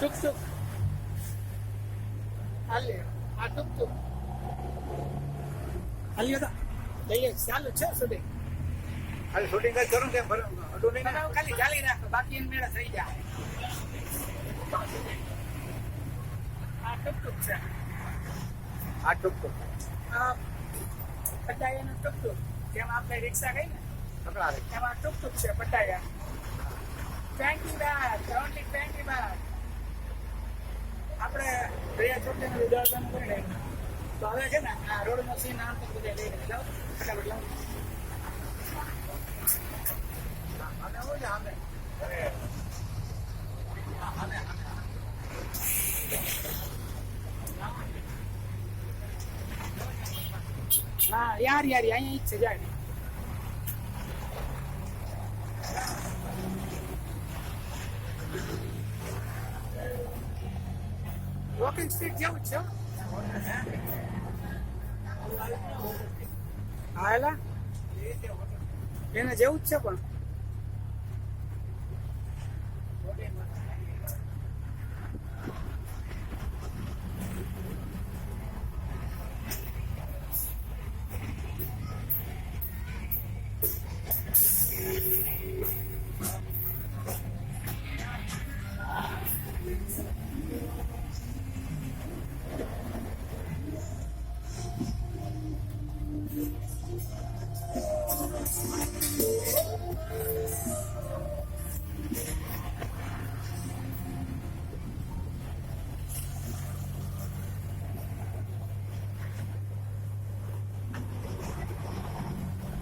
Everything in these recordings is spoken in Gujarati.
ટુક ટુક હાલે આ ટુક ટુક હાલ્યો તો લઈએ ચાલુ છે શૂટિંગ ખાલી શૂટિંગ જ કરું કેમ અડું નહીં ને? ખાલી ચાલી રાખો બાકી એમ મેળા થઈ જાય આ ટુક ટુક છે આ ટૂંક ટૂંક આ પટાયાનું ટુક ટુક જેમ આપણે રિક્ષા કહીએ ને પકડા રે. એમાં ટુક ટુક છે પટાયા 20 બાર ઓનલી 20 બાર આપણે રહ્યા છોકરીને ઉદાહરણ કરીને તો હવે છે ને આ રોડનો સીન આમ તો બધા લઈને જાઓ ફટાફટ લાવો અને હું છે આમે. હા યાર અહીંયા જ છે જાય વોકિંગ સ્ટ્રીટ જેવું જ છે હો. હા એલા એને જેવું જ છે પણ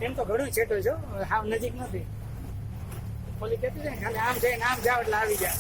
એમ તો ઘણું છેટું છો હાવ નજીક નથી ઓલી કહેતી છે ને ખાલી આમ જઈને આમ જાવ એટલે આવી જાય